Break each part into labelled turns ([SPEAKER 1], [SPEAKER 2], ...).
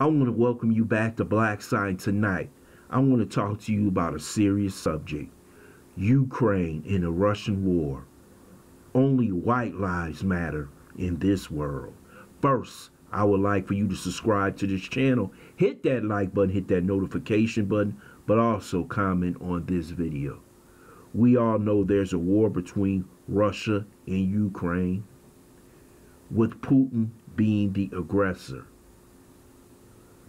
[SPEAKER 1] I want to welcome you back to Black Science tonight. I want to talk to you about a serious subject: Ukraine and the Russian war. Only white lives matter in this world. First, I would like for you to subscribe to this channel, hit that like button, hit that notification button, but also comment on this video. We all know there's a war between Russia and Ukraine, with Putin being the aggressor.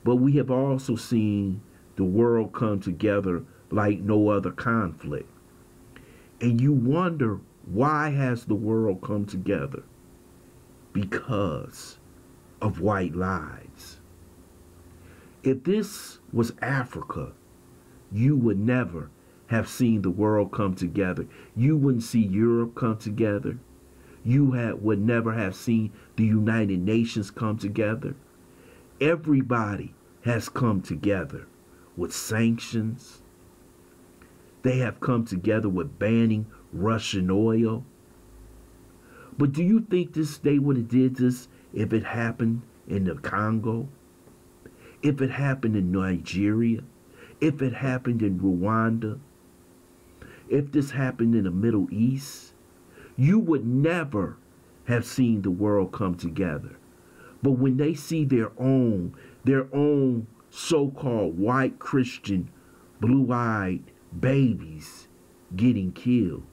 [SPEAKER 1] But we have also seen the world come together like no other conflict. And you wonder, why has the world come together? Because of white lives. If this was Africa, you would never have seen the world come together. You wouldn't see Europe come together. You would never have seen the United Nations come together. Everybody has come together with sanctions. They have come together with banning Russian oil. But do you think they would have did this if it happened in the Congo? If it happened in Nigeria? If it happened in Rwanda? If this happened in the Middle East? You would never have seen the world come together. But when they see their own so-called white Christian blue-eyed babies getting killed,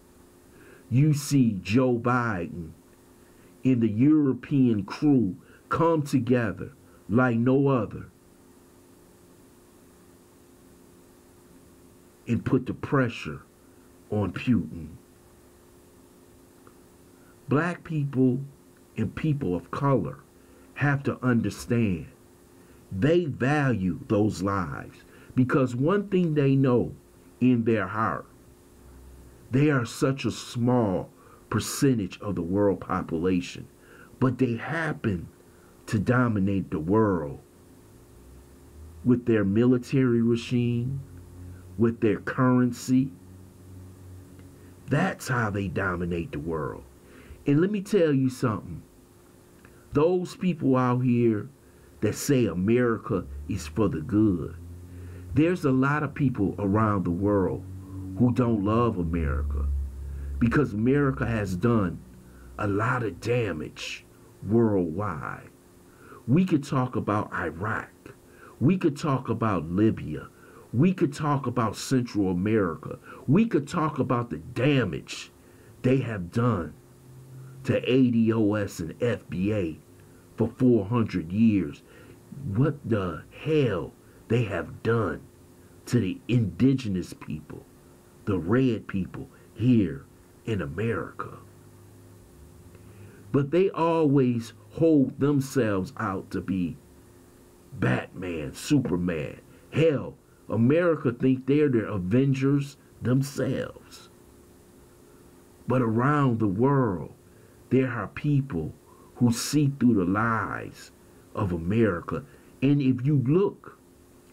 [SPEAKER 1] you see Joe Biden and the European crew come together like no other and put the pressure on Putin. Black people and people of color have to understand they value those lives, because one thing they know in their heart, they are such a small percentage of the world population, but they happen to dominate the world with their military regime, with their currency. That's how they dominate the world. And let me tell you something. Those people out here that say America is for the good, there's a lot of people around the world who don't love America, because America has done a lot of damage worldwide. We could talk about Iraq. We could talk about Libya. We could talk about Central America. We could talk about the damage they have done to ADOS and FBA for 400 years. What the hell they have done to the indigenous people, the red people here in America. But they always hold themselves out to be Batman, Superman. Hell, America think they're the Avengers themselves. But around the world, there are people who see through the lies of America. And if you look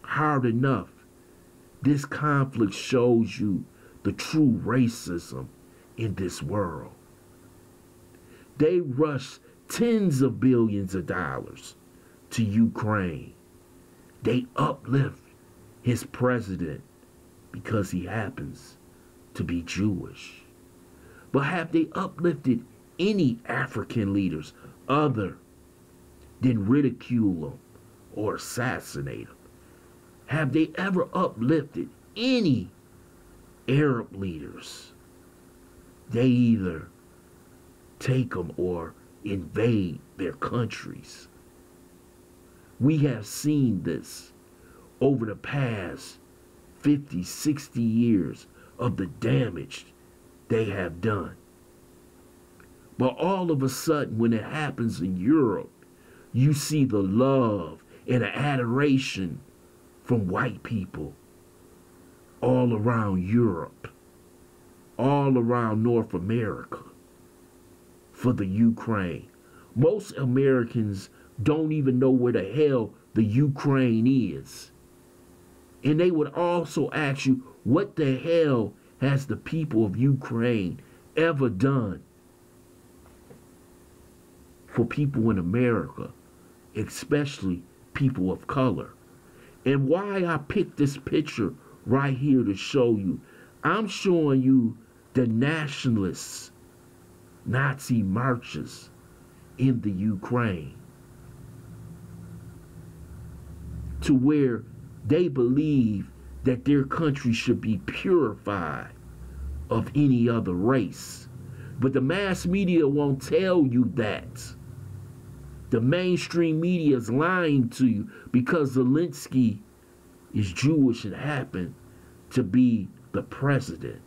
[SPEAKER 1] hard enough, this conflict shows you the true racism in this world. They rush tens of billions of dollars to Ukraine. They uplift his president because he happens to be Jewish. But have they uplifted any African leaders other than ridicule them or assassinate them? Have they ever uplifted any Arab leaders? They either take them or invade their countries. We have seen this over the past 50, 60 years of the damage they have done. But all of a sudden, when it happens in Europe, you see the love and the adoration from white people all around Europe, all around North America for the Ukraine. Most Americans don't even know where the hell the Ukraine is. And they would also ask you, what the hell has the people of Ukraine ever done for people in America, especially people of color. And why I picked this picture right here to show you, I'm showing you the nationalist Nazi marches in the Ukraine, to where they believe that their country should be purified of any other race. But the mass media won't tell you that. The mainstream media is lying to you because Zelensky is Jewish and happened to be the president.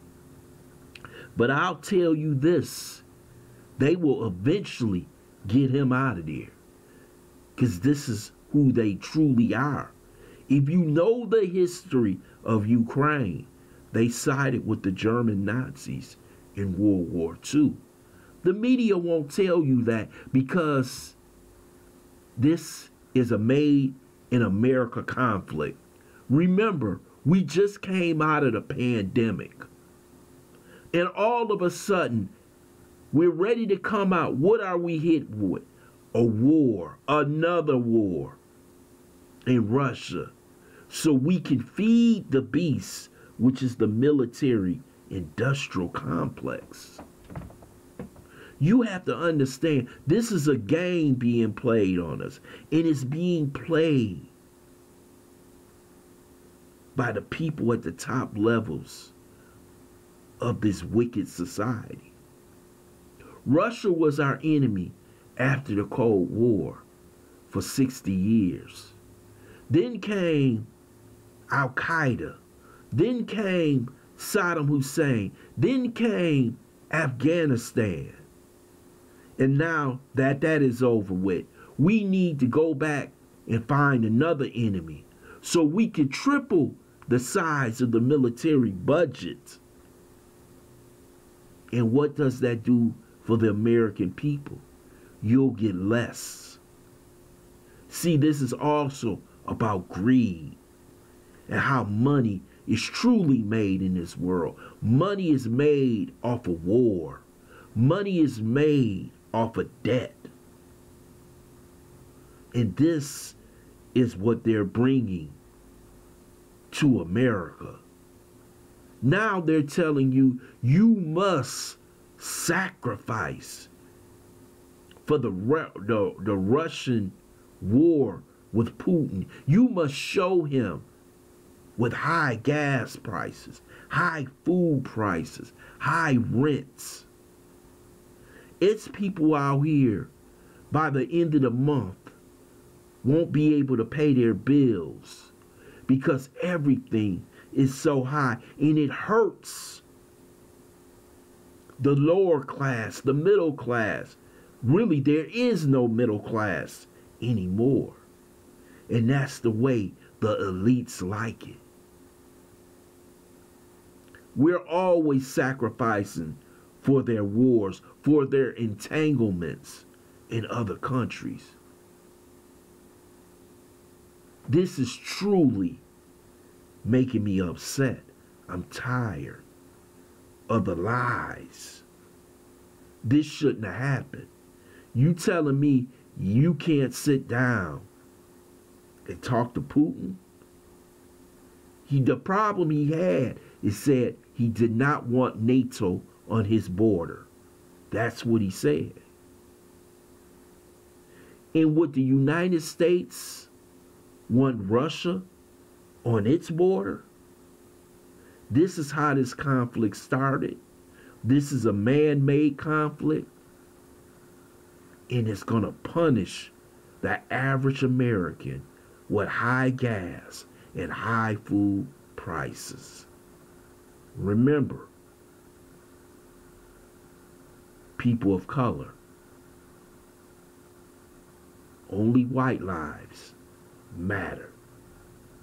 [SPEAKER 1] But I'll tell you this, they will eventually get him out of there, because this is who they truly are. If you know the history of Ukraine, they sided with the German Nazis in World War II. The media won't tell you that because this is a made in America conflict. Remember, we just came out of the pandemic. And all of a sudden, we're ready to come out. What are we hit with? A war, another war in Russia. So we can feed the beast, which is the military industrial complex. You have to understand, this is a game being played on us. And it's being played by the people at the top levels of this wicked society. Russia was our enemy after the Cold War for 60 years. Then came Al-Qaeda. Then came Saddam Hussein. Then came Afghanistan. And now that is over with, we need to go back and find another enemy so we can triple the size of the military budget. And what does that do for the American people? You'll get less. See, this is also about greed and how money is truly made in this world. Money is made off of war. Money is made off of debt. And this is what they're bringing to America. Now they're telling you, you must sacrifice for the Russian war with Putin. You must show him with high gas prices, high food prices, high rents. It's people out here by the end of the month won't be able to pay their bills because everything is so high, and it hurts the lower class, the middle class. Really, there is no middle class anymore. And that's the way the elites like it. We're always sacrificing for their wars, for their entanglements in other countries. This is truly making me upset. I'm tired of the lies. This shouldn't have happened. You telling me you can't sit down and talk to Putin? The problem he had is said he did not want NATO on his border. That's what he said. And would the United States want Russia on its border? This is how this conflict started. This is a man-made conflict. And it's going to punish the average American with high gas and high food prices. Remember, people of color, only white lives matter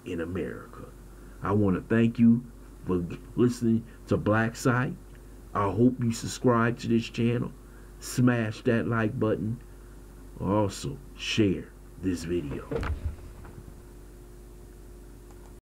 [SPEAKER 1] in America. I want to thank you for listening to Black Site. I hope you subscribe to this channel. Smash that like button. Also, share this video.